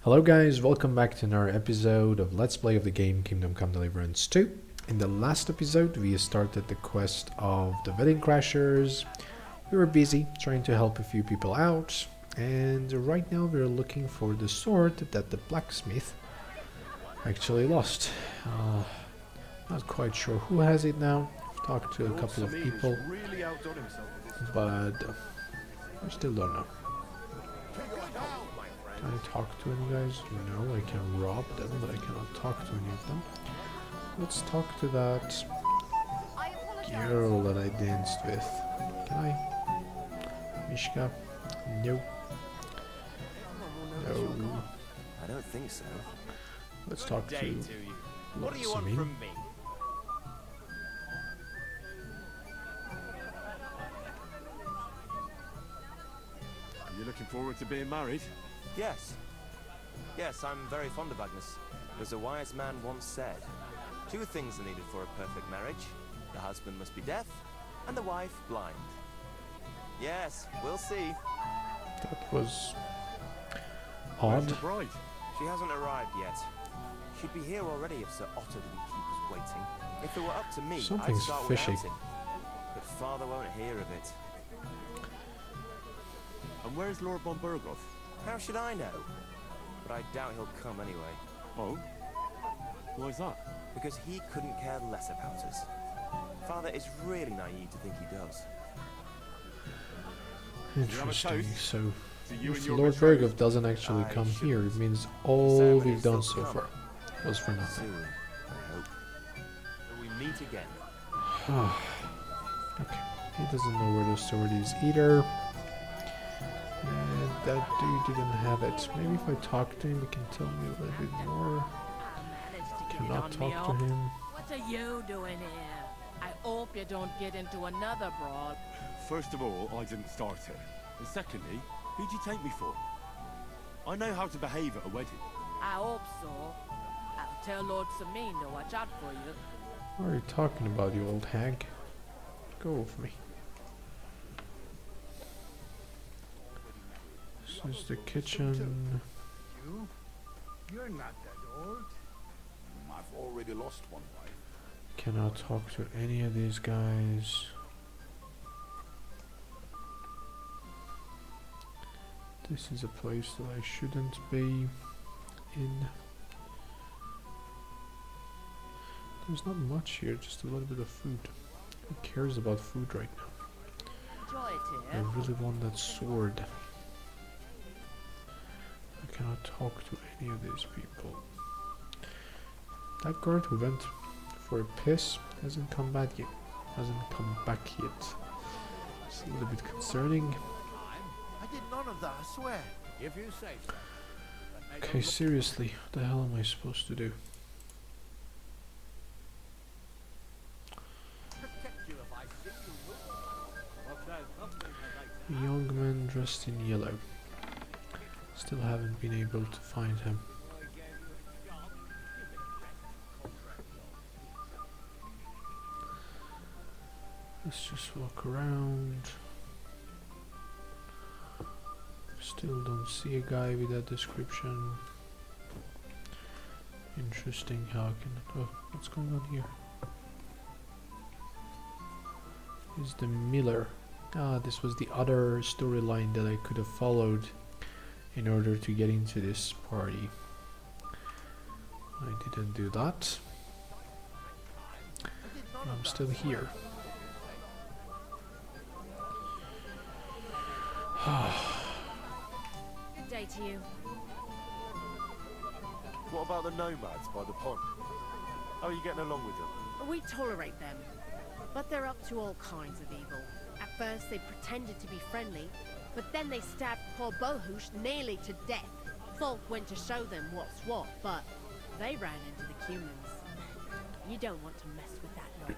Hello guys, welcome back to another episode of Let's Play of the game Kingdom Come Deliverance 2. In the last episode we started the quest of the Wedding Crashers. We were busy trying to help a few people out, and right now we're looking for the sword that the blacksmith actually lost. Not quite sure who has it now. I've talked to a couple of people, but I still don't know. Can I talk to any guys? No, I can rob them, but I cannot talk to any of them. Let's talk to that girl that I danced with. Can I? Mishka? No. No. I don't think so. Let's talk to What do you want from me? Are you looking forward to being married? Yes. Yes, I'm very fond of Agnes. As a wise man once said, two things are needed for a perfect marriage. The husband must be deaf, and the wife blind. Yes, we'll see. That was Where's odd. the bride? She hasn't arrived yet. She'd be here already if Sir Otto didn't keep us waiting. If it were up to me, Something's I'd start fishy. without him. But Father won't hear of it. And where's Lord von Burgos? How should I know? But I doubt he'll come anyway. Oh? Why's that? Because he couldn't care less about us. Father is really naive to think he does. Interesting. So, To you and if your Lord betrothed? Bergov doesn't actually I come shouldn't. here, it means all Ceremony's we've done still so to far was for nothing. Soon, I hope. Till we meet again. Okay, he doesn't know where the sword is either. And that dude didn't have it. Maybe if I talk to him, he can tell me a little bit more. Cannot talk to him. What are you doing here? I hope you don't get into another brawl. First of all, I didn't start it. And secondly, who'd you take me for? I know how to behave at a wedding. I hope so. I'll tell Lord Samin to watch out for you. What are you talking about, you old hag? Go with me. This is the kitchen. You're not that old. I've already lost one wife. Cannot talk to any of these guys. This is a place that I shouldn't be in. There's not much here, just a little bit of food. Who cares about food right now? Enjoy it I here. really want that sword. I cannot talk to any of these people. That guard who went for a piss hasn't come back yet. It's a little bit concerning. I did none of that, I swear. If you say so. Okay, seriously, what the hell am I supposed to do? Protect you if I see you. A young man dressed in yellow. Still haven't been able to find him. Let's just walk around. Still don't see a guy with that description. Interesting how I can... Oh, what's going on here? Is the Miller. Ah, this was the other storyline that I could have followed in order to get into this party. I didn't do that. I'm still here. Good day to you. What about the nomads by the pond? How are you getting along with them? We tolerate them, but they're up to all kinds of evil. At first they pretended to be friendly, but then they stabbed poor Bohush nearly to death. Folk went to show them what's what, but they ran into the humans. You don't want to mess with that lot.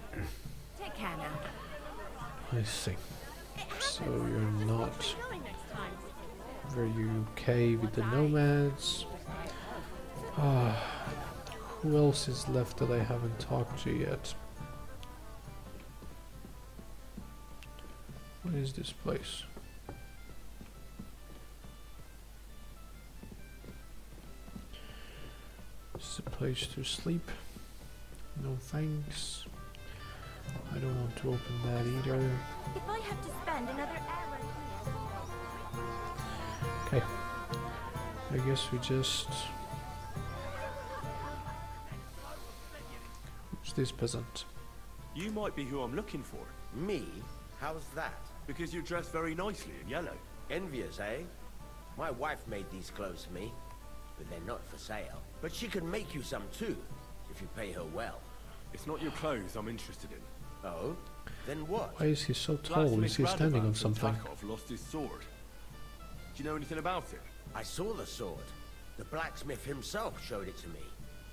Take care now. I see. So you're not Going next time. very okay with the nomads. Who else is left that I haven't talked to yet? What is this place? Just a place to sleep. No thanks. I don't want to open that either. If I have to spend another hour Okay. I guess we just... Who's this peasant? You might be who I'm looking for, Me? How's that? because you're dressed very nicely in yellow. Envious, eh? My wife made these clothes for me, but they're not for sale. But she can make you some too, if you pay her well. It's not your clothes I'm interested in. Oh? Then what? Why is he so tall? Is he standing on something? Tarkov lost his sword. Do you know anything about it? I saw the sword. The blacksmith himself showed it to me.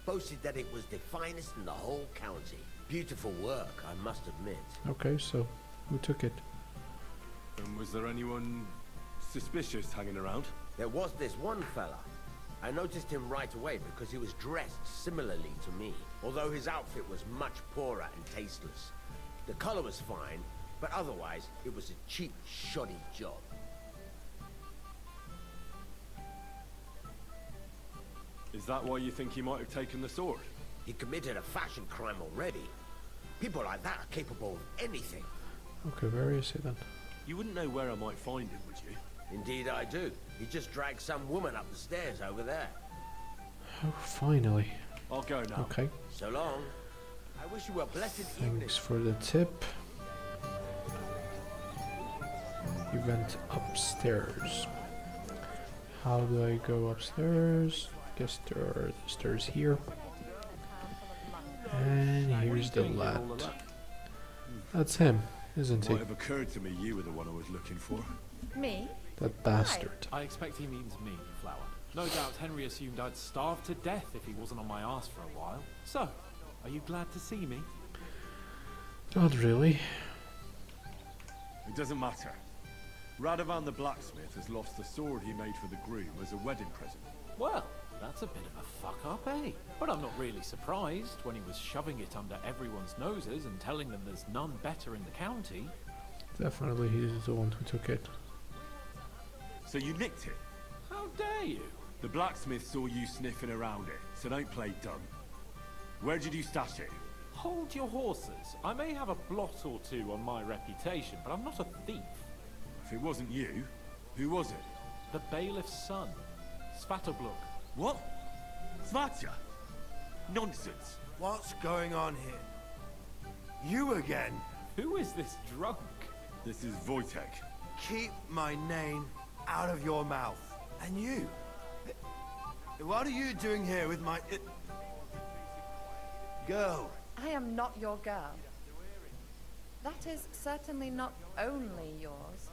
Boasted that it was the finest in the whole county. Beautiful work, I must admit. Okay, so who took it? And was there anyone suspicious hanging around? There was this one fella. I noticed him right away because he was dressed similarly to me, although his outfit was much poorer and tasteless. The color was fine, but otherwise it was a cheap, shoddy job. Is that why you think he might have taken the sword? He committed a fashion crime already. People like that are capable of anything. Okay, where is he then? You wouldn't know where I might find him, would you? Indeed I do. He just dragged some woman up the stairs over there. Oh, finally. I'll go now. Okay, So long. I wish you a blessed evening. thanks for the tip. He went upstairs. How do I go upstairs? Guess there are stairs here. And here's the lad. That's him, isn't he? Might have occurred to me you were the one I was looking for. Me? That bastard. I expect he means me, Flower. No doubt Henry assumed I'd starve to death if he wasn't on my ass for a while. So, are you glad to see me? Not really. It doesn't matter. Radovan the blacksmith has lost the sword he made for the groom as a wedding present. Well, that's a bit of a fuck up, eh? But I'm not really surprised when he was shoving it under everyone's noses and telling them there's none better in the county. Definitely he's the one who took it. So you nicked it? How dare you? The blacksmith saw you sniffing around it, so don't play dumb. Where did you stash it? Hold your horses. I may have a blot or two on my reputation, but I'm not a thief. If it wasn't you, who was it? The bailiff's son, Svatobluk. What? Svatya? Nonsense. What's going on here? You again? Who is this drunk? This is Wojtek. Keep my name out of your mouth. And you? What are you doing here with my... girl? I am not your girl. That is certainly not only yours.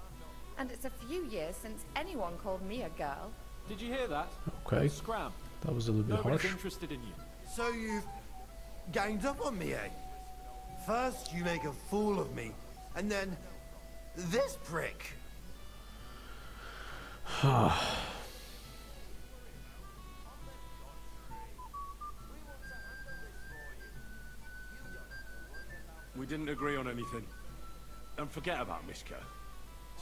And it's a few years since anyone called me a girl. Did you hear that? Okay, Scram. that was a little bit Nobody's harsh. interested in you. So you've ganged up on me, eh? First you make a fool of me, and then this prick. We didn't agree on anything. And forget about Mishka.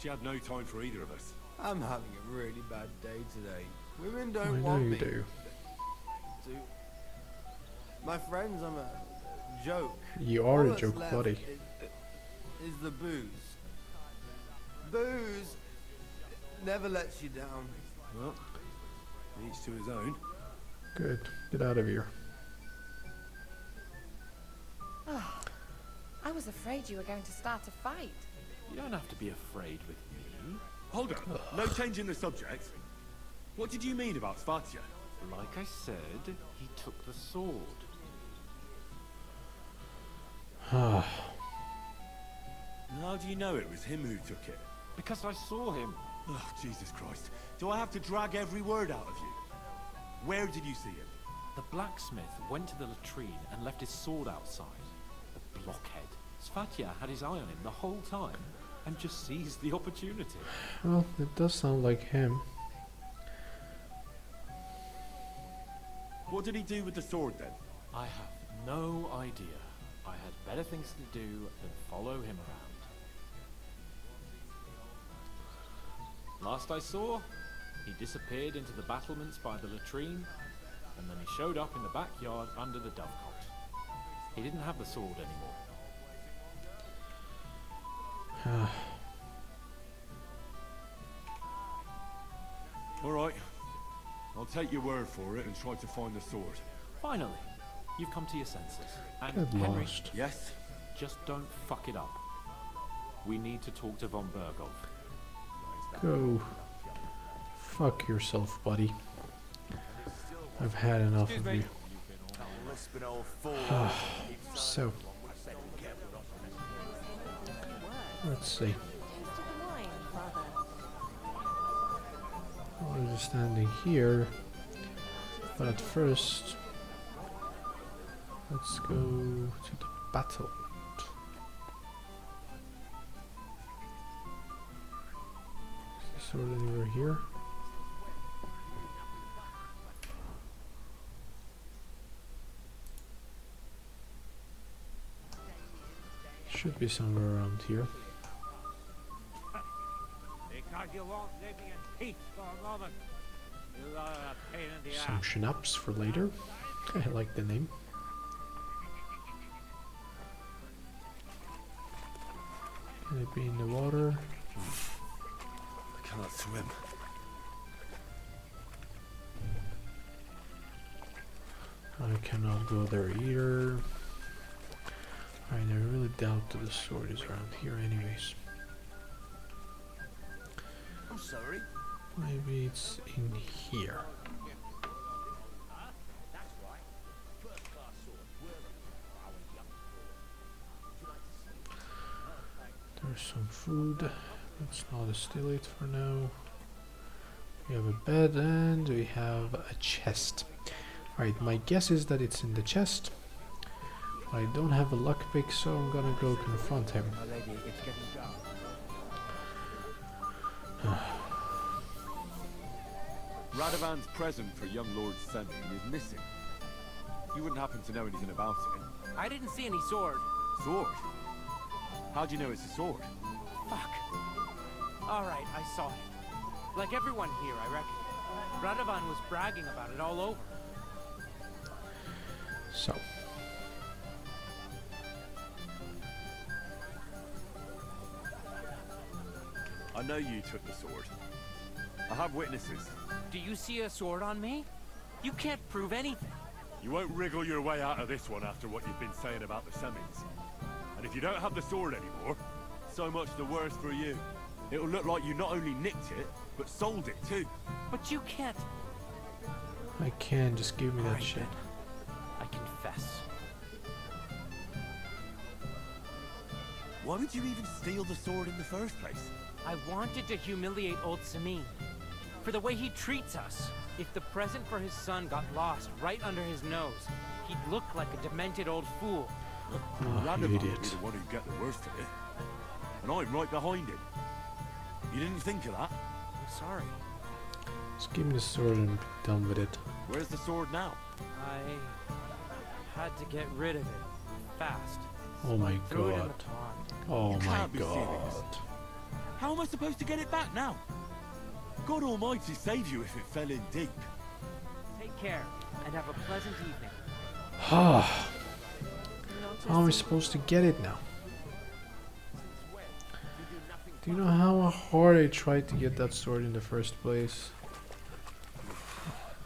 She had no time for either of us. I'm having a really bad day today. Women I don't know want you me. do. To my friends, I'm a joke. You All are a that's joke, left buddy. Is the booze. Booze never lets you down. Well, each to his own. Good. Get out of here. I was afraid you were going to start a fight. You don't have to be afraid with me. Hold on. No change in the subject. What did you mean about Svatya? Like I said, he took the sword. How do you know it was him who took it? Because I saw him. Oh, Jesus Christ. Do I have to drag every word out of you? Where did you see him? The blacksmith went to the latrine and left his sword outside. The blockhead. Svatya had his eye on him the whole time and just seized the opportunity. Well, it does sound like him. What did he do with the sword then? I have no idea. I had better things to do than follow him around. Last I saw, he disappeared into the battlements by the latrine, and then he showed up in the backyard under the dovecot. He didn't have the sword anymore. All right. I'll take your word for it and try to find the sword. Finally, you've come to your senses. And Get Henry, lost. Yes? just don't fuck it up. We need to talk to von Berghoff. Go. Fuck yourself, buddy. I've had enough of you. Lisping old fool. So, let's see. We're just standing here, but at first, let's go to the battle. Is the sword anywhere here? Should be somewhere around here. Because you won't leave me in peace for a moment. You are a pain in the Some ass. schnapps for later. I like the name. Can it be in the water? I cannot swim. I cannot go there either. I really doubt that the sword is around here anyways. I'm sorry. Maybe it's in here. There's some food. Let's not steal it for now. We have a bed and we have a chest. Alright, my guess is that it's in the chest. I don't have a lockpick, so I'm gonna go confront him. Radovan's present for young Lord Semyon is missing. You wouldn't happen to know anything about it. I didn't see any sword. Sword? How do you know it's a sword? Fuck. Alright, I saw it. Like everyone here, I reckon. Radovan was bragging about it all over. So. I know you took the sword. I have witnesses. Do you see a sword on me? You can't prove anything. You won't wriggle your way out of this one after what you've been saying about the Semins. And if you don't have the sword anymore, so much the worse for you. It'll look like you not only nicked it, but sold it too. But you can't. I can, just give me that Alright shit. then. I confess. Why would you even steal the sword in the first place? I wanted to humiliate old Samin. For the way he treats us. If the present for his son got lost right under his nose, he'd look like a demented old fool. Oh, you Radovan would be idiot. the one who'd get the worst of it. And I'm right behind him. You didn't think of that? I'm sorry. Just give me the sword and be done with it. Where's the sword now? I had to get rid of it. Fast. Oh my Threw it in god. the pond. Oh You my can't be god. serious. How am I supposed to get it back now? God Almighty save you if it fell in deep. Take care, and have a pleasant evening. How am I supposed to get it now? Do you know how hard I tried to get that sword in the first place?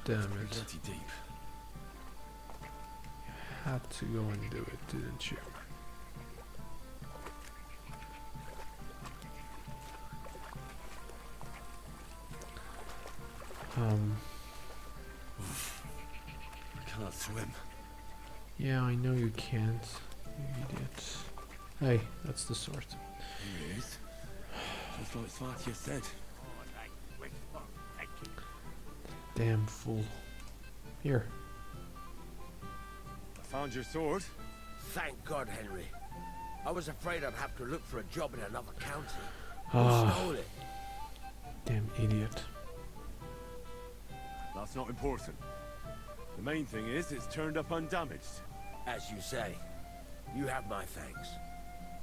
Damn it. Plenty deep. Had to go and do it, didn't you? I cannot swim. Yeah, I know you can't. You idiot. Hey, that's the sword. Here it is. Just like Svatya said. Damn fool. Here. I found your sword. Thank God, Henry. I was afraid I'd have to look for a job in another county. Who Ah, stole it? damn idiot. That's not important. The main thing is it's turned up undamaged. As you say, you have my thanks.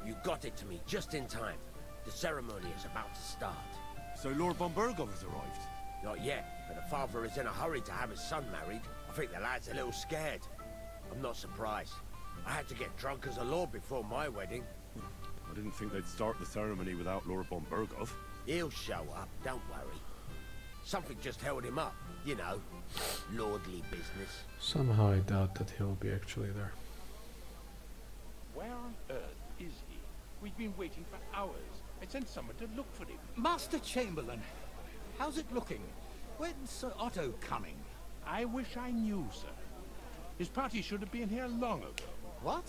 You got it to me just in time. The ceremony is about to start. So Lord von Berghoff has arrived. Not yet, and the father is in a hurry to have his son married. I think the lad's a little scared. I'm not surprised. I had to get drunk as a lord before my wedding. I didn't think they'd start the ceremony without Lord von Bergov. He'll show up, don't worry. Something just held him up, you know. Lordly business. Somehow I doubt that he'll be actually there. Where on earth is he? We've been waiting for hours. I sent someone to look for him. Master Chamberlain, how's it looking? When's Sir Otto coming? I wish I knew, sir. His party should have been here long ago. What?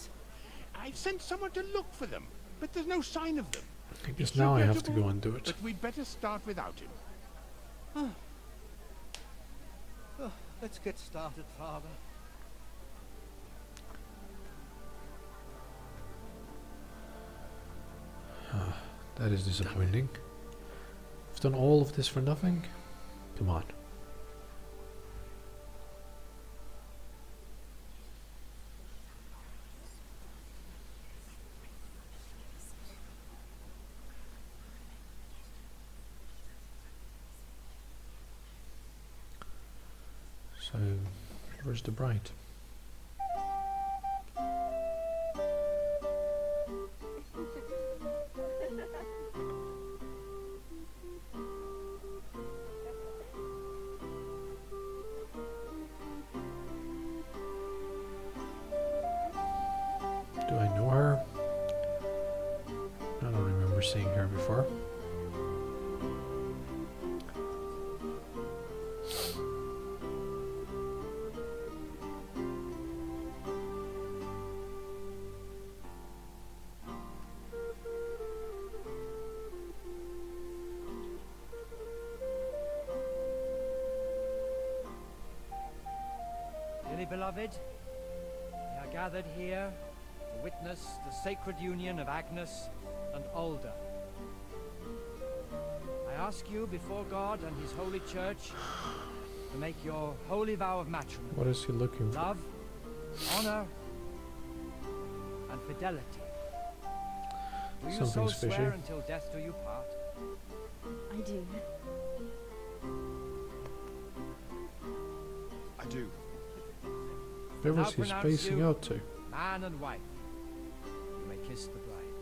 I sent someone to look for them, but there's no sign of them. I guess It's now I have to regrettable, go and do it. But we'd better start without him. Oh, let's get started, Father. That is disappointing. I've done all of this for nothing? Come on. So, where's the bride? Do I know her? I don't remember seeing her before. Dearly beloved, we are gathered here to witness the sacred union of Agnes and Alda. I ask you before God and His holy church to make your holy vow of matrimony. What is he looking for? Love, honor, and fidelity. Do you so Something's fishy. swear until death do you part? I do. I do. Where Now was he pronounce spacing you out to? Man and wife. You may kiss the bride.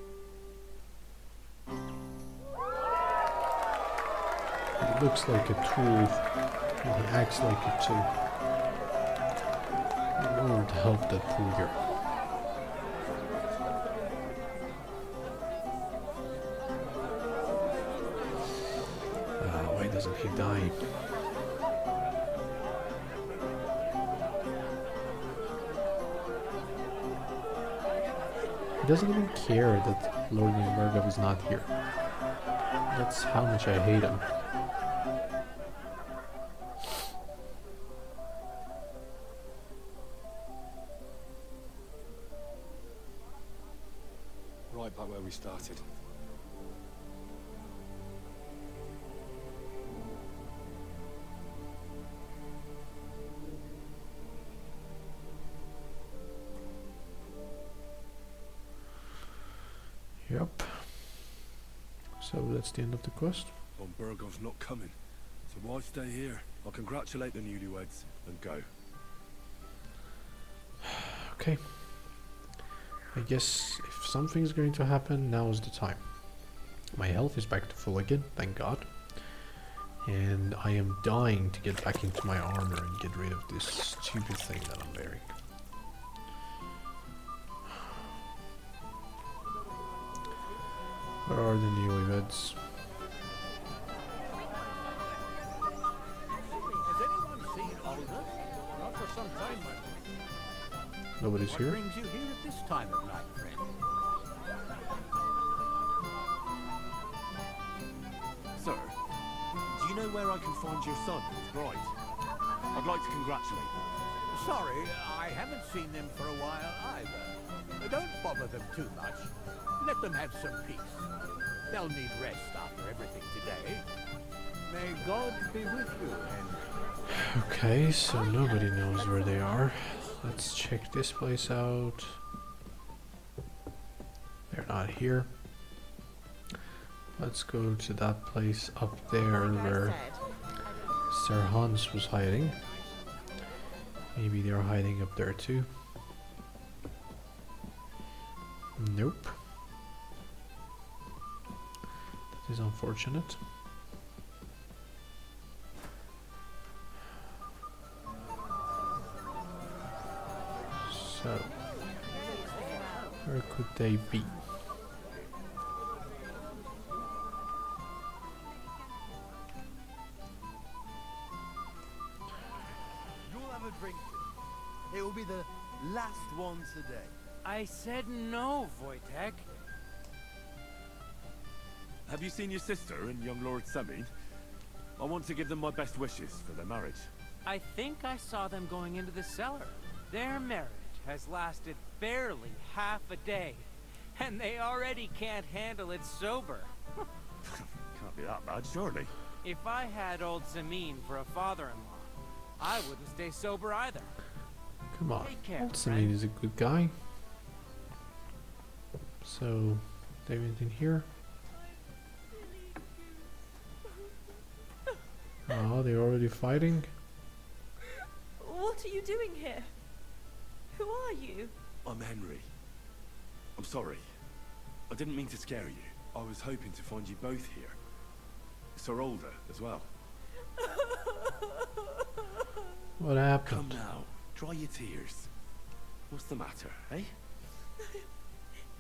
He looks like a tool, and he acts like it too. Lord help that poor girl. Why doesn't he die? He doesn't even care that Lord Bergov is not here. That's how much I hate him. Right back where we started. Yep. So that's the end of the quest. Von Bergov's not coming, so why stay here? I'll congratulate the newlyweds and go. Okay. I guess if something's going to happen, now is the time. My health is back to full again, thank God. And I am dying to get back into my armor and get rid of this stupid thing that I'm wearing. Where are the newlyweds? Has anyone seen Alda? Not for some time, my lord. Nobody's What here? brings you here at this time of night, friend? Sir, do you know where I can find your son and his bride? I'd like to congratulate them. Sorry, I haven't seen them for a while either. Don't bother them too much. Let them have some peace. They'll need rest after everything today. May God be with you, and Okay, so nobody knows where they are. Let's check this place out. They're not here. Let's go to that place up there where Sir Hans was hiding. Maybe they're hiding up there too. Nope. That is unfortunate. So, where could they be? You'll have a drink. It will be the last one today. I said no, Wojtek. Have you seen your sister and young Lord Semine? I want to give them my best wishes for their marriage. I think I saw them going into the cellar. Their marriage has lasted barely half a day, and they already can't handle it sober. Can't be that bad, surely. If I had old Semine for a father-in-law, I wouldn't stay sober either. Come on, Take care, old friend. Semine is a good guy. So, they went in here. Oh, they're already fighting. What are you doing here? Who are you? I'm Henry. I'm sorry. I didn't mean to scare you. I was hoping to find you both here. Sir Alder as well. What happened? Come now, dry your tears. What's the matter, eh?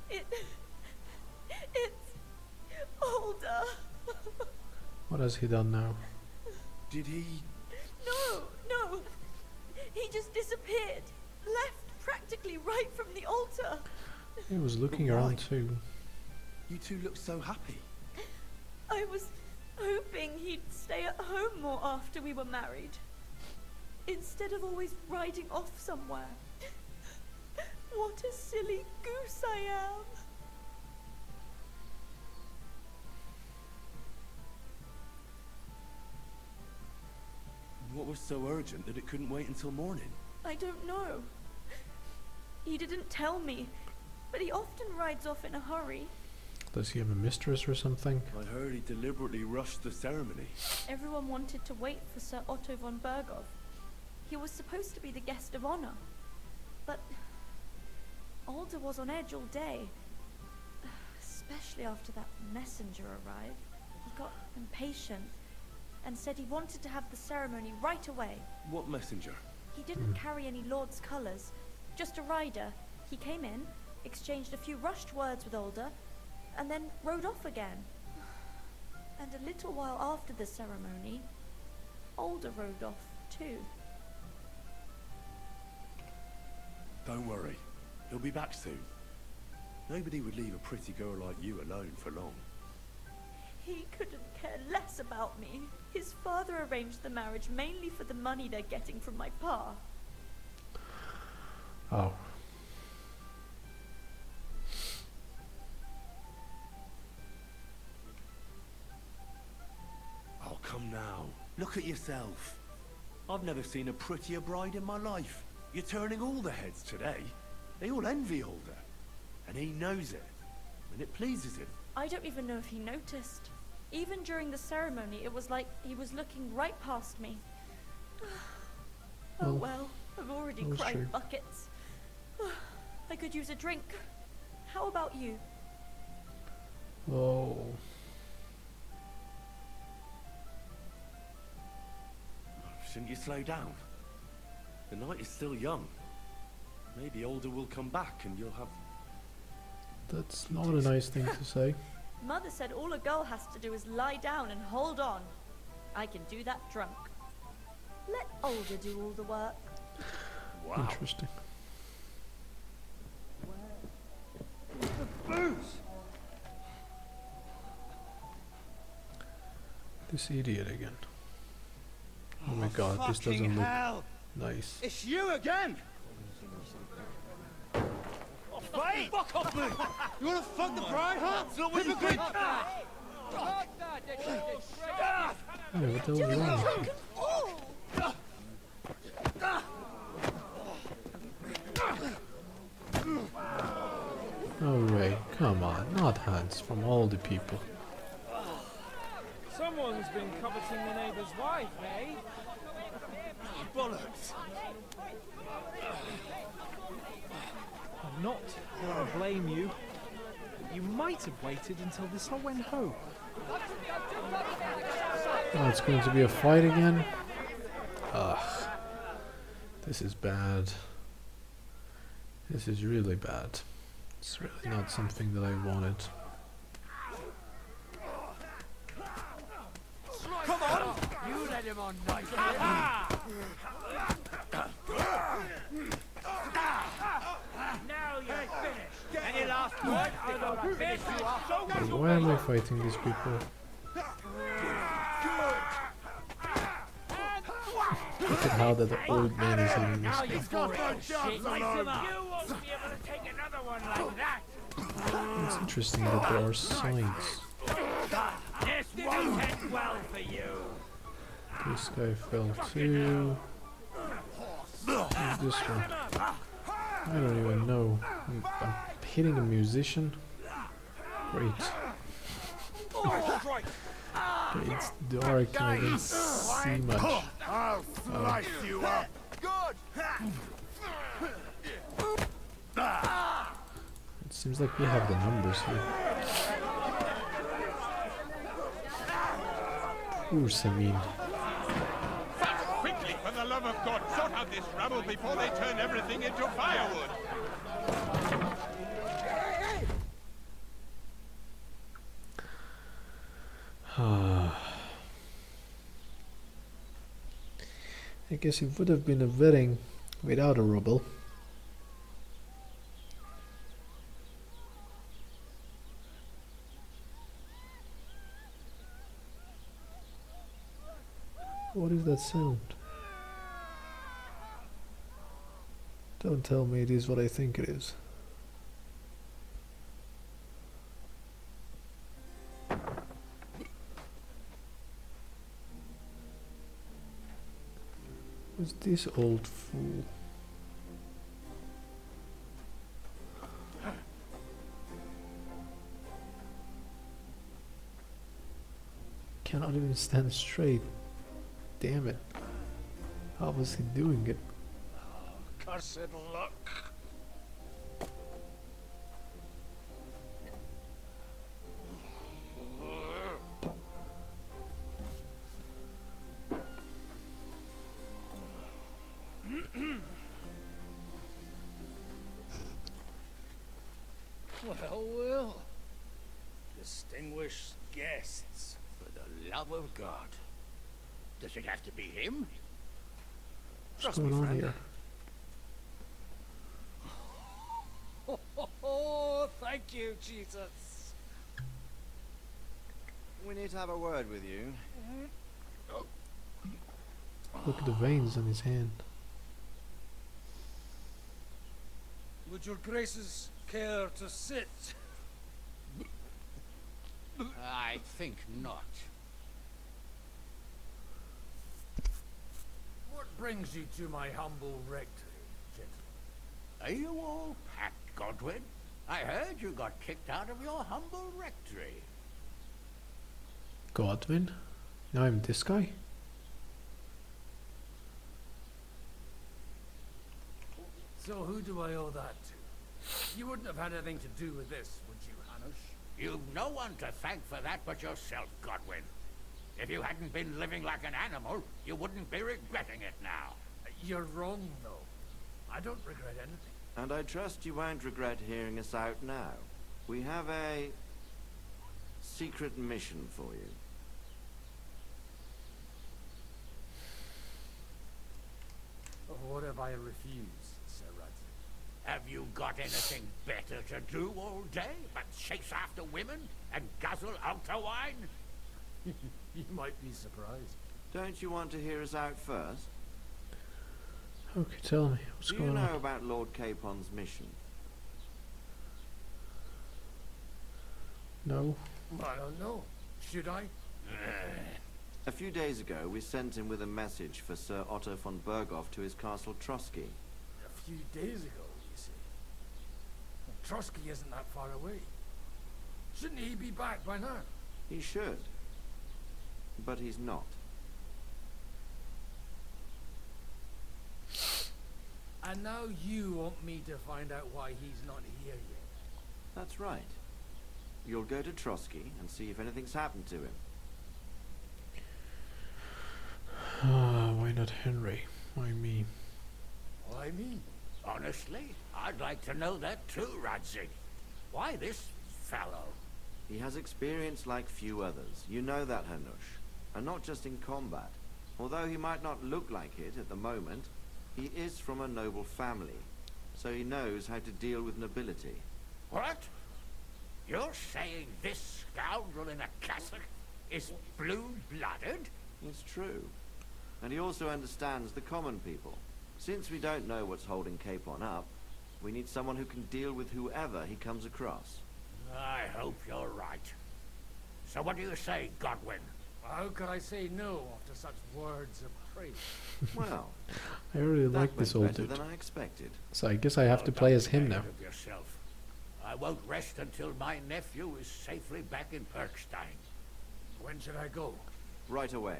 It's Alder. What has he done now? Did he? No. He just disappeared. Left practically right from the altar. He was looking But why? around too. You two look so happy. I was hoping he'd stay at home more after we were married. Instead of always riding off somewhere. What a silly goose I am. What was so urgent that it couldn't wait until morning? I don't know. He didn't tell me, but he often rides off in a hurry. Does he have a mistress or something? I heard he deliberately rushed the ceremony. Everyone wanted to wait for Sir Otto von Berghoff. He was supposed to be the guest of honor. But Alder was on edge all day. Especially after that messenger arrived. He got impatient and said he wanted to have the ceremony right away. What messenger? He didn't carry any lord's colours, just a rider. He came in, exchanged a few rushed words with Alder, and then rode off again. And a little while after the ceremony, Alder rode off too. Don't worry. He'll be back soon. Nobody would leave a pretty girl like you alone for long. He couldn't care less about me. His father arranged the marriage mainly for the money they're getting from my pa. Oh. Oh, come now. Look at yourself. I've never seen a prettier bride in my life. You're turning all the heads today. They all envy Alder. And he knows it. And it pleases him. I don't even know if he noticed. Even during the ceremony, it was like he was looking right past me. Oh well, I've already that's cried true. buckets. I could use a drink. How about you? Oh. Shouldn't you slow down? The night is still young. Maybe Alder will come back and you'll have... That's not a nice thing to say. Mother said all a girl has to do is lie down and hold on. I can do that drunk. Let Alder do all the work. Wow. Interesting. Booze! This idiot again. Oh my god, this Fucking doesn't look hell! nice. It's you again! Wait! Fuck off me! You wanna fuck the bride, huh? It's not what you Hypocrite! think! Hey, what the hell is wrong? No way, come on, not Hans, from all the people. So Someone's been coveting the neighbor's wife, eh? Bollocks! I'm not going to blame you. But you might have waited until this all went home. Oh, it's going to be a fight again? Ugh. This is bad. This is really bad. It's really not something that I wanted. Come on! You let him on nicely. Now you're finished. Any last words? I'll finish you off. But why am I fighting these people? Look at how that old man is hitting Now this you've guy. got no shit. You won't be able to take another one like that. It's interesting that there are signs. This won't end well for you. This guy fell too. Who's this one? I don't even know. I'm hitting a musician. Great. Okay, it's dark and I don't see much. I'll slice you up. Good. It seems like we have the numbers here. Course, I mean. Quickly, for the love of God, sort out this rabble before they turn everything into firewood. I guess it would have been a wedding without a rubble. What is that sound? Don't tell me it is what I think it is. Who's this old fool? Cannot even stand straight. Damn it. How was he doing it? Cursed luck. Well, well. Distinguished guests, for the love of God. Does it have to be him? What's going on here? Oh, thank you, Jesus. We need to have a word with you. Look at the veins on his hand. Would your graces care to sit? I think not. What brings you to my humble rectory, gentlemen? Are you all packed, Godwin? I heard you got kicked out of your humble rectory. Godwin? Now I'm this guy? So who do I owe that to? You wouldn't have had anything to do with this, would you, Hanush? You've no one to thank for that but yourself, Godwin. If you hadn't been living like an animal, you wouldn't be regretting it now. You're wrong, though. I don't regret anything. And I trust you won't regret hearing us out now. We have a secret mission for you. What have I refused, Sir Radcliffe? Have you got anything better to do all day but chase after women and guzzle altar wine? You might be surprised. Don't you want to hear us out first? Okay, tell me, what's Do you going know on? about Lord Capon's mission? No? I don't know. Should I? A few days ago, we sent him with a message for Sir Otto von Berghoff to his castle Trotsky. A few days ago, you see. Well, Trotsky isn't that far away. Shouldn't he be back by now? He should. but he's not. And now you want me to find out why he's not here yet. That's right. You'll go to Trotsky and see if anything's happened to him. Why not Henry? Why me? Why me? Honestly, I'd like to know that too, Radzig. Why this fellow? He has experience like few others. You know that, Hanush. And not just in combat. Although he might not look like it at the moment, he is from a noble family. So he knows how to deal with nobility. What? You're saying this scoundrel in a cassock is blue-blooded? It's true. And he also understands the common people. Since we don't know what's holding Capon up, we need someone who can deal with whoever he comes across. I hope you're right. So what do you say, Godwin? How could I say no after such words of praise? Well, I really that like this went old better dude. than I expected. So I guess I have to play as him now. Of yourself. I won't rest until my nephew is safely back in Perkstein. When should I go? Right away.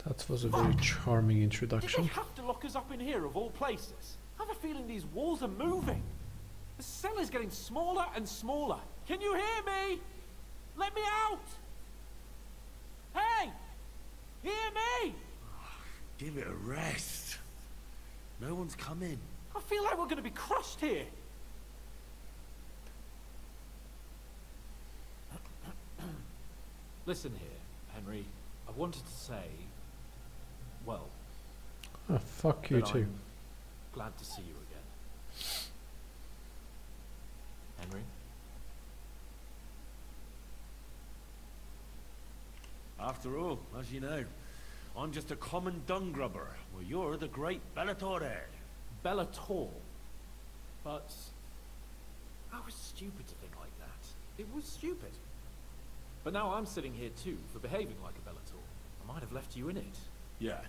That was a very charming Did they introduction. have to lock us up in here of all places? I have a feeling these walls are moving. The cell is getting smaller and smaller. Can you hear me? Let me out! Hey! Hear me! Give it a rest. No one's come in. I feel like we're going to be crushed here. Listen here, Henry. I wanted to say, well, Oh, fuck you that too. I'm glad to see you again. Henry? After all, as you know, I'm just a common dung grubber, while you're the great Bellatore. Bellator. But I was stupid to think like that. It was stupid. But now I'm sitting here too for behaving like a Bellator. I might have left you in it. Yeah,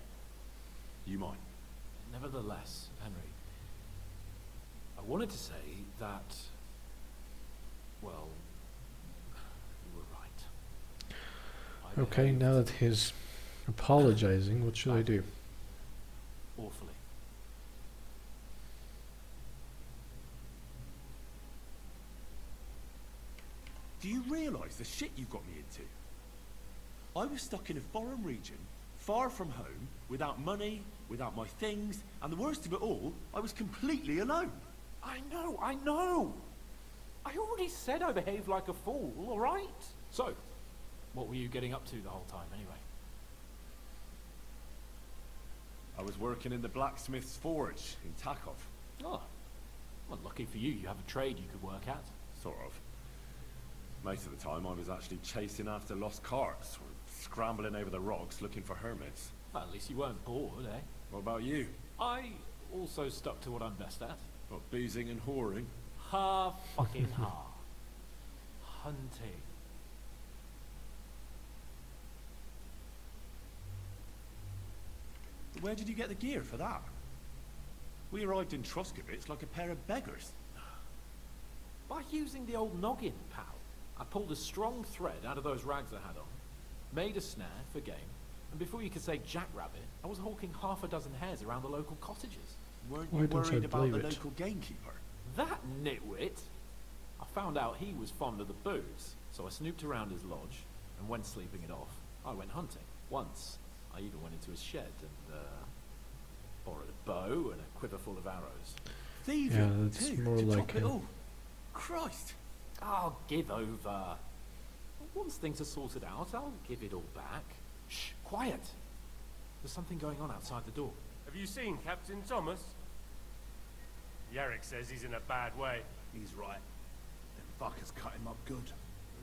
you might. Nevertheless, Henry, I wanted to say that, well, you were right. I Okay, behaved now that he's apologizing, what should I do? awfully. Do you realise the shit you got me into? I was stuck in a foreign region, far from home, without money, without my things, and the worst of it all, I was completely alone. I know, I know! I already said I behaved like a fool, alright? So, what were you getting up to the whole time anyway? I was working in the blacksmith's forge in Takov. Oh, well, lucky for you, you have a trade you could work at. Sort of. Most of the time I was actually chasing after lost carts, or scrambling over the rocks looking for hermits. Well, at least you weren't bored, eh? What about you? I also stuck to what I'm best at. What, boozing and whoring? Ha fucking ha. Hunting. Where did you get the gear for that? We arrived in Troskowitz like a pair of beggars. By using the old noggin, pal. I pulled a strong thread out of those rags I had on, made a snare for game, and before you could say jackrabbit, I was hawking half a dozen hares around the local cottages. Weren't Why you don't I worried about believe the it? local gamekeeper? That nitwit! I found out he was fond of the booze, so I snooped around his lodge, and when sleeping it off, I went hunting. Once, I even went into his shed and, borrowed a bow and a quiver full of arrows. Thieving, Yeah, that's too, more to like top it him. all. Christ! I'll give over. Once things are sorted out, I'll give it all back. Shh, quiet! There's something going on outside the door. Have you seen Captain Thomas? Yarrick says he's in a bad way. He's right. Them fuckers cut him up good.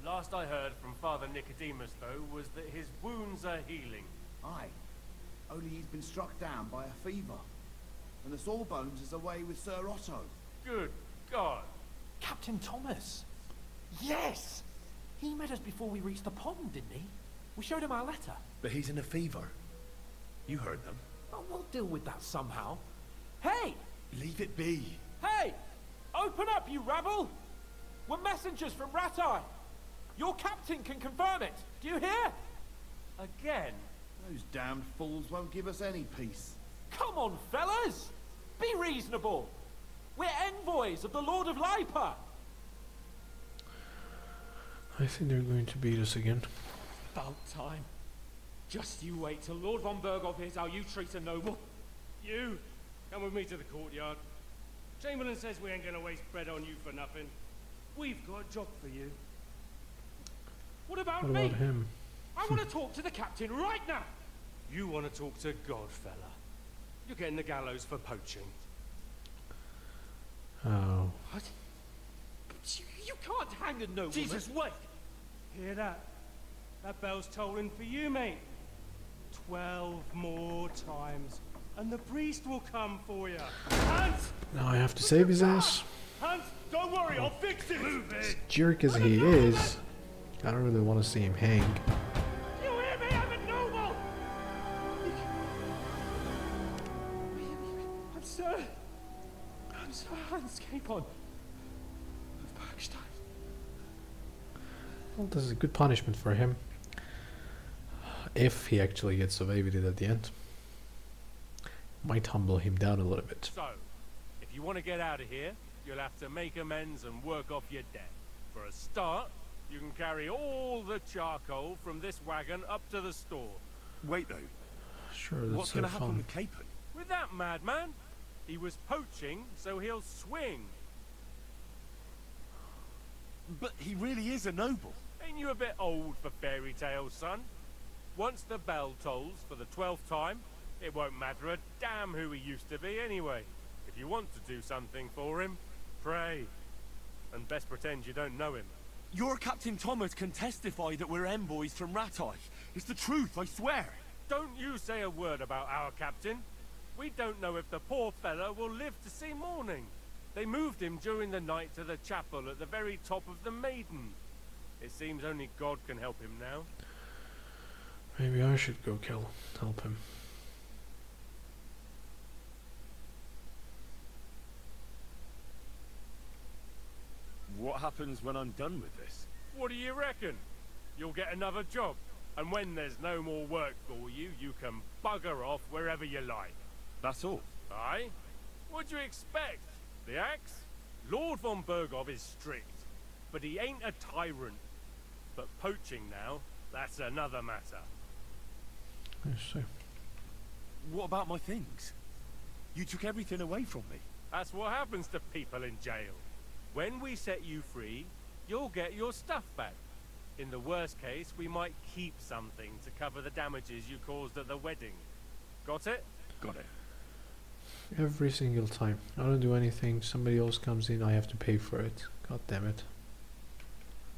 The last I heard from Father Nicodemus, though, was that his wounds are healing. Aye. Only he's been struck down by a fever. And the Sawbones is away with Sir Otto. Good God! Captain Thomas! Yes! He met us before we reached the pond, didn't he? We showed him our letter. But he's in a fever. You heard them. Oh, we'll deal with that somehow. Hey! Leave it be. Hey! Open up, you rabble! We're messengers from Ratai! Your captain can confirm it. Do you hear? Again? Those damned fools won't give us any peace. Come on, fellas! Be reasonable! We're envoys of the Lord of Lipa! I think they're going to beat us again. About time. Just you wait till Lord von Berghoff hears how you treat a noble. You, come with me to the courtyard. Chamberlain says we ain't gonna waste bread on you for nothing. We've got a job for you. What about What me? about him? I want to talk to the captain right now. You want to talk to God, fella. You're getting the gallows for poaching. Oh. What? But you can't hang a nobleman. Jesus, wait! Hear that? That bell's tolling for you, mate. 12 more times, and the priest will come for you. Hans! Now I have to save his ass. Hans, don't worry, I'll fix it! Move it! Jerk as he is, I don't really want to see him hang. You hear me? I'm a noble! I'm Sir Hans Capon of Bergstein. Well, this is a good punishment for him. If he actually gets away with it at the end. Might humble him down a little bit. So, if you want to get out of here, you'll have to make amends and work off your debt. For a start, you can carry all the charcoal from this wagon up to the store. Wait, though. Sure, that's What's so going to happen fun. with Capon? With that madman, he was poaching, so he'll swing. But he really is a noble. Ain't you a bit old for fairy tales, son? Once the bell tolls for the 12th time, it won't matter a damn who he used to be anyway. If you want to do something for him, pray. And best pretend you don't know him. Your Captain Thomas can testify that we're envoys from Rattay. It's the truth, I swear. Don't you say a word about our captain. We don't know if the poor fella will live to see morning. They moved him during the night to the chapel at the very top of the Maiden. It seems only God can help him now. Maybe I should go help him. What happens when I'm done with this? What do you reckon? You'll get another job. And when there's no more work for you, you can bugger off wherever you like. That's all. Aye? What'd you expect? The axe? Lord von Berghoff is strict, but he ain't a tyrant. But poaching now, that's another matter. I see. What about my things? You took everything away from me. That's what happens to people in jail. When we set you free, you'll get your stuff back. In the worst case, we might keep something to cover the damages you caused at the wedding. Got it? Got it. Every single time. I don't do anything, somebody else comes in, I have to pay for it. God damn it.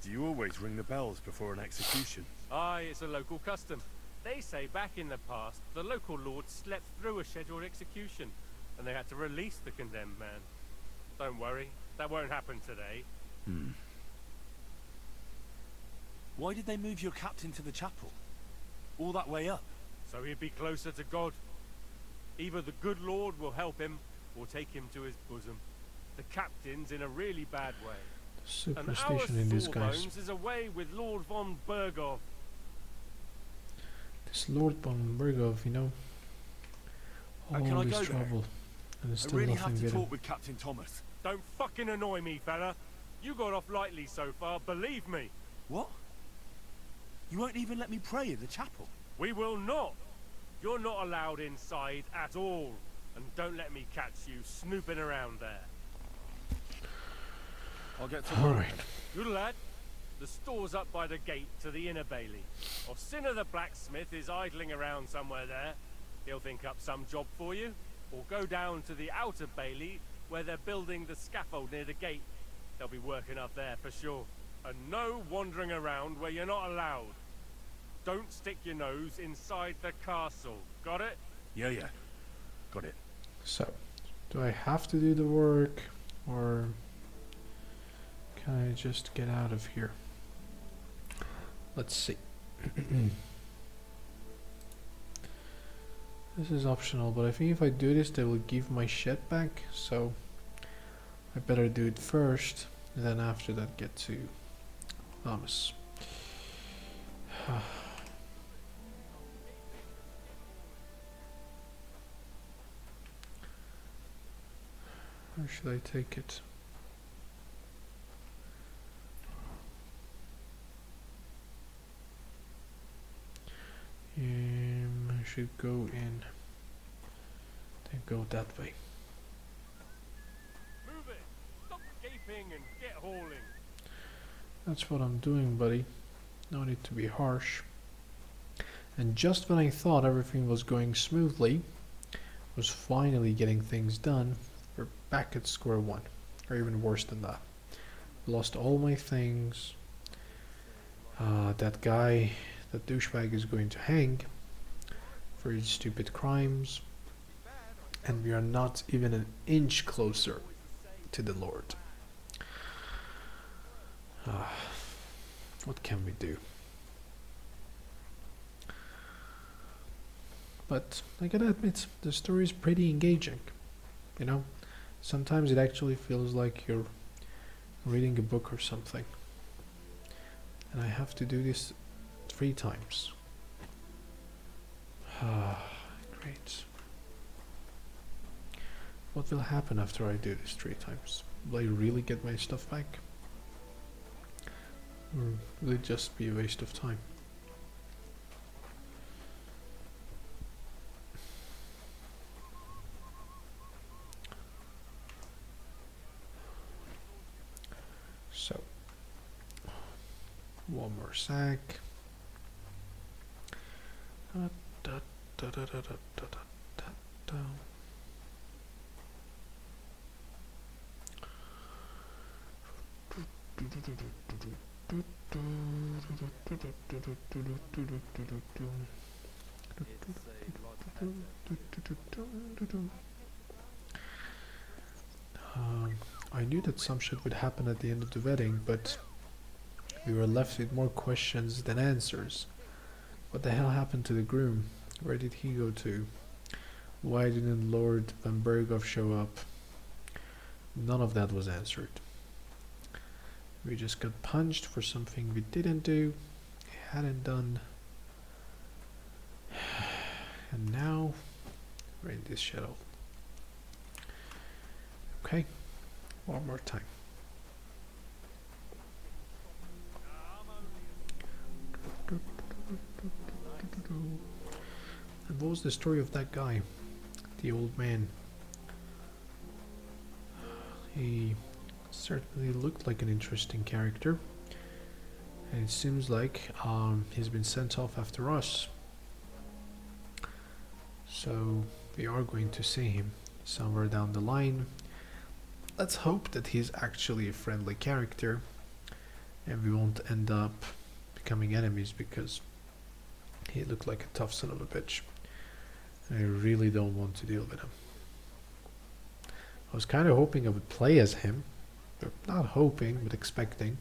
Do you always ring the bells before an execution? Aye, it's a local custom. They say back in the past, the local lord slept through a scheduled execution, and they had to release the condemned man. Don't worry, that won't happen today. Why did they move your captain to the chapel? All that way up? So he'd be closer to God. Either the good Lord will help him, or take him to his bosom. The captain's in a really bad way. Superstition in these guys. Sawbones is away with Lord von Berghoff. This Lord von Berghoff, you know, Can all I this go trouble, and there's I still really nothing have to getting. talk with Captain Thomas. Don't fucking annoy me, fella. You got off lightly so far, believe me. What? You won't even let me pray in the chapel? We will not. You're not allowed inside at all. And don't let me catch you snooping around there. I'll get to All work. right. Good lad. The store's up by the gate to the inner bailey. Sinner the blacksmith is idling around somewhere there. He'll think up some job for you. Or go down to the outer bailey where they're building the scaffold near the gate. They'll be working up there for sure. And no wandering around where you're not allowed. Don't stick your nose inside the castle. Got it? Yeah. Got it. So, do I have to do the work, or can I just get out of here? Let's see. This is optional, but I think if I do this, they will give my shit back, so I better do it first, and then after that get to Thomas. Where should I take it? I should go in. Then go that way. Move it! Stop gaping and get hauling! That's what I'm doing, buddy. No need to be harsh. And just when I thought everything was going smoothly, was finally getting things done, we're back at square one. Or even worse than that. Lost all my things. That guy, that douchebag is going to hang for his stupid crimes. And we are not even an inch closer to the Lord. What can we do? But I gotta admit, the story is pretty engaging. You know, sometimes it actually feels like you're reading a book or something. And I have to do this 3 times. Great. What will happen after I do this 3 times? Will I really get my stuff back? Or will it just be a waste of time? So, one more sack. I knew that some shit would happen at the end of the wedding, but we were left with more questions than answers. What the hell happened to the groom? Where did he go to? Why didn't Lord Van Berghoff show up? None of that was answered. We just got punched for something we didn't do, hadn't done. And now we're in this shithole. Okay, one more time. And what was the story of that guy? The old man. He certainly looked like an interesting character. And it seems like he's been sent off after us. So we are going to see him somewhere down the line. Let's hope that he's actually a friendly character and we won't end up becoming enemies because he looked like a tough son of a bitch. I really don't want to deal with him. I was kind of hoping I would play as him, but not hoping, but expecting.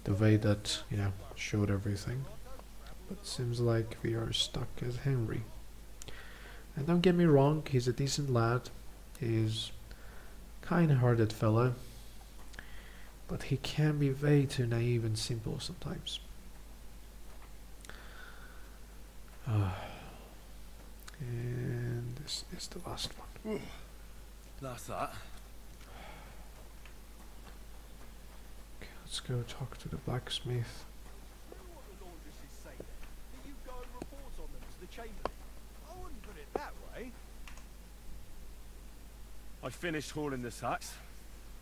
The way that, you know, showed everything. But seems like we are stuck as Henry. And don't get me wrong, he's a decent lad. He's kind-hearted fella. But he can be way too naive and simple sometimes. And this is the last one. That's that. Okay, let's go talk to the blacksmith. I finished hauling the sacks.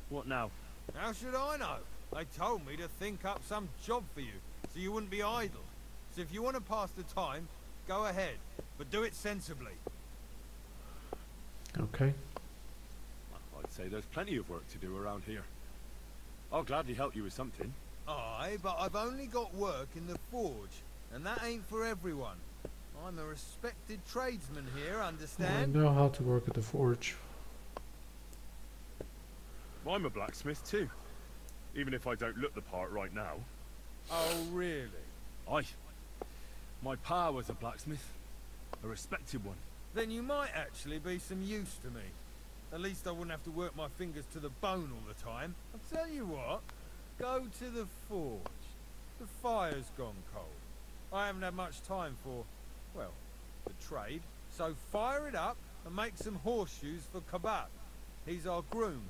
What now? How should I know? They told me to think up some job for you, so you wouldn't be idle. So if you want to pass the time, go ahead, but do it sensibly. Okay. I'd say there's plenty of work to do around here. I'll gladly help you with something. Aye, but I've only got work in the forge, and that ain't for everyone. I'm a respected tradesman here, understand? I know how to work at the forge. I'm a blacksmith too, even if I don't look the part right now. Oh, really? Aye. My pa was a blacksmith, a respected one. Then you might actually be some use to me. At least I wouldn't have to work my fingers to the bone all the time. I'll tell you what, go to the forge. The fire's gone cold. I haven't had much time for, well, the trade. So fire it up and make some horseshoes for Kabat. He's our groom,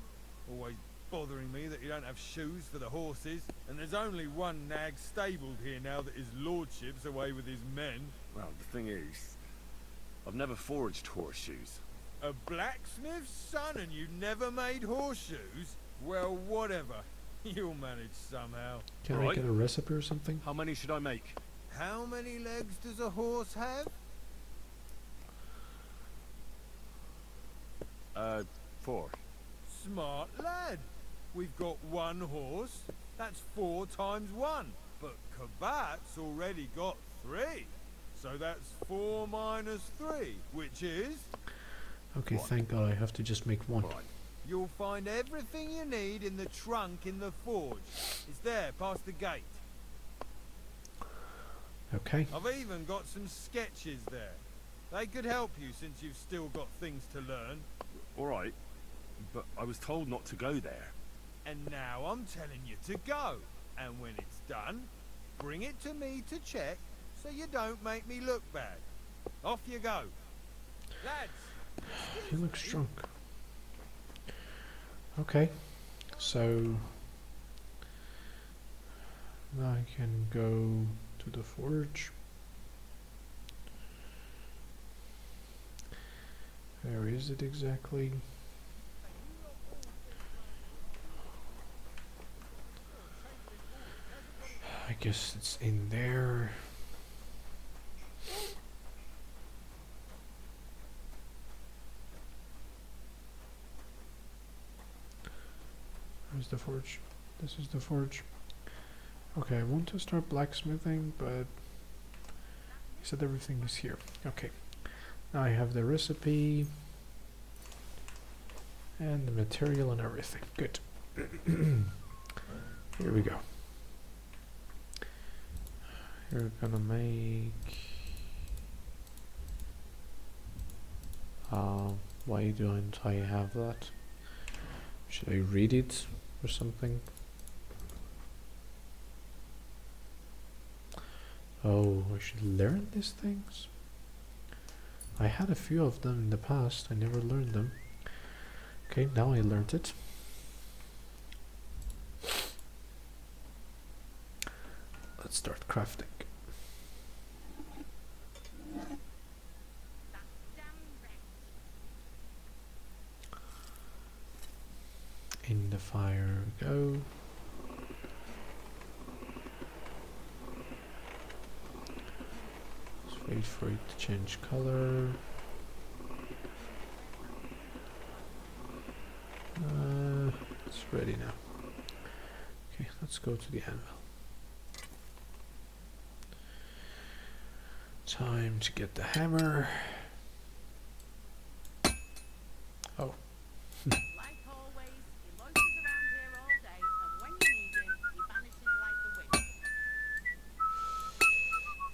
always bothering me that you don't have shoes for the horses, and there's only one nag stabled here now that his lordship's away with his men. Well, the thing is, I've never forged horseshoes. A blacksmith's son and you never made horseshoes? Well, whatever. You'll manage somehow. Can I get a recipe or something? How many should I make? How many legs does a horse have? 4. Smart lad. We've got one horse. That's 4 times 1. But Kabat's already got 3. So that's 4 minus 3, which is... Okay, What? thank God I have to just make one. You'll find everything you need in the trunk in the forge. It's there, past the gate. Okay. I've even got some sketches there. They could help you since you've still got things to learn. Alright, but I was told not to go there. And now I'm telling you to go. And when it's done, bring it to me to check so you don't make me look bad. Off you go. Lads! He looks drunk. Okay, so now I can go to the forge. Where is it exactly? I guess it's in there. Where's the forge? This is the forge. Okay, I want to start blacksmithing, but he said everything is here. Okay. Now I have the recipe and the material and everything. Good. Here we go. You're gonna make why don't I have that? Should I read it or something? Oh, I should learn these things? I had a few of them in the past, I never learned them. Okay, now I learned it. Let's start crafting. In the fire we go. Let's wait for it to change color. It's ready now. Okay, let's go to the anvil. Time to get the hammer. Oh. Like always, he loiters around here all day, and when you need him, he vanishes like the wind.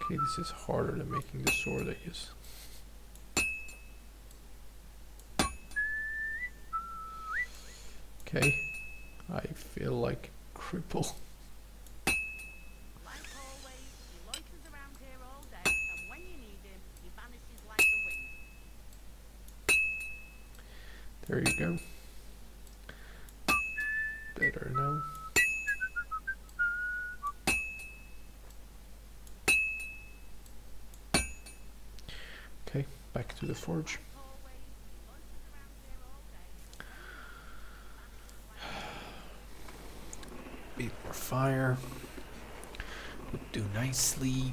Okay, this is harder than making the sword, I guess. Okay, I feel like a cripple. Like always, he loiters around here all day, and when you need him, he vanishes like the wind. There you go. Better now. Okay, back to the forge. Bit more fire would do nicely.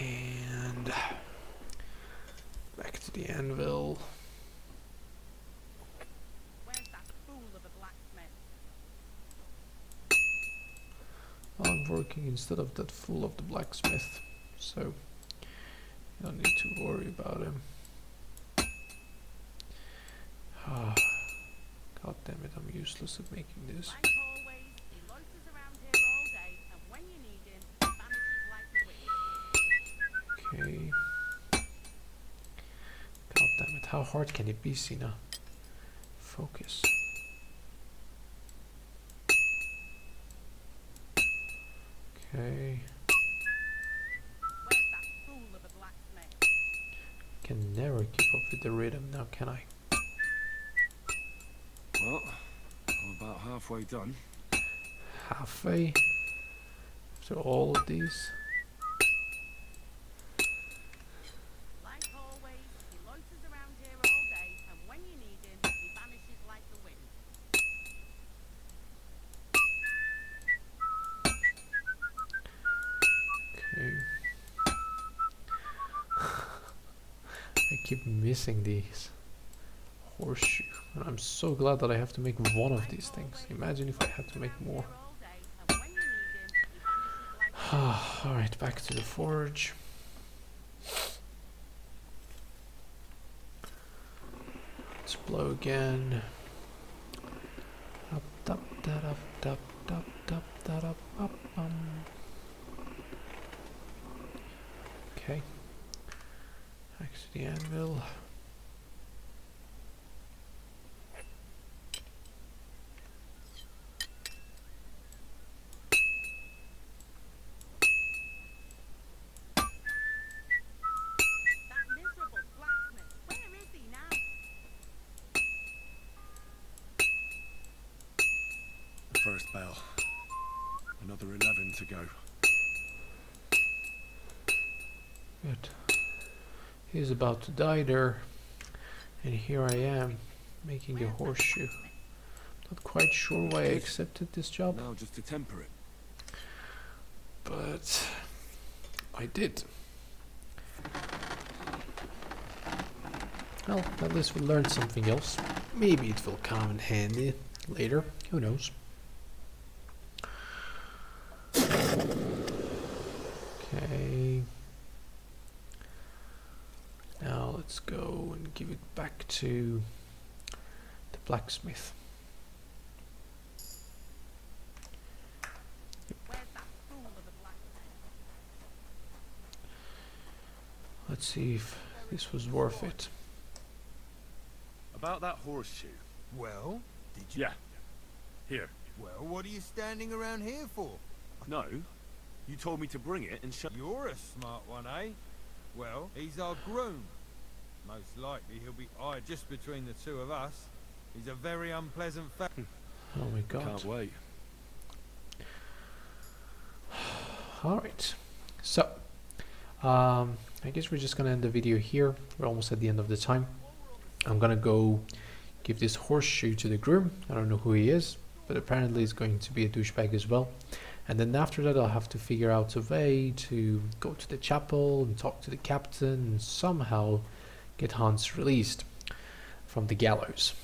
And back to the anvil. Where's that fool of a blacksmith? I'm working instead of that fool of the blacksmith, so you don't need to worry about him. Ah, god damn it, I'm useless at making this. Like always, he loiters around here all day, and when you need him, he vanishes like the wind. Okay. God damn it, how hard can it be, Sina? Focus. Okay. Where's that fool of a blacksmith? Can never keep up with the rhythm now, can I? Well, I'm about halfway done. Halfway? After all of these? Like always, he loiters around here all day, and when you need him, he vanishes like the wind. Okay. I keep missing these. Horseshoe. And I'm so glad that I have to make one of these things. Imagine if I had to make more. Alright, back to the forge. Let's blow again. Up, up, that up, up, up, up, that up, up, Okay. Back to the anvil. That miserable blacksmith, where is he now? The first bell. Another 11 to go. Good. He's about to die there. And here I am, making a horseshoe. Not quite sure why I accepted this job. Now just to temper it. But I did. Well, at least we learned something else. Maybe it will come in handy later. Who knows? Okay. Now let's go and give it back to the blacksmith. Where's that fool of a blacksmith? Let's see if this was worth it. About that horseshoe. Well, did you? Yeah. Here. Well, what are you standing around here for? No. You told me to bring it and show. You're a smart one, eh? Well, he's our groom. Most likely he'll be eyed just between the two of us. He's a very unpleasant Oh my god. Can't wait. Alright. So, I guess we're just gonna end the video here. We're almost at the end of the time. I'm gonna go give this horseshoe to the groom. I don't know who he is, but apparently he's going to be a douchebag as well. And then after that I'll have to figure out a way to go to the chapel and talk to the captain and somehow get Hans released from the gallows.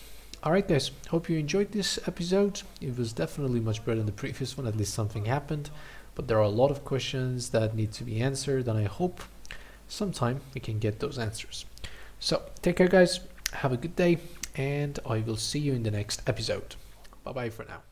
Alright guys, hope you enjoyed this episode. It was definitely much better than the previous one, at least something happened. But there are a lot of questions that need to be answered and I hope sometime we can get those answers. So, take care guys, have a good day, and I will see you in the next episode. Bye bye for now.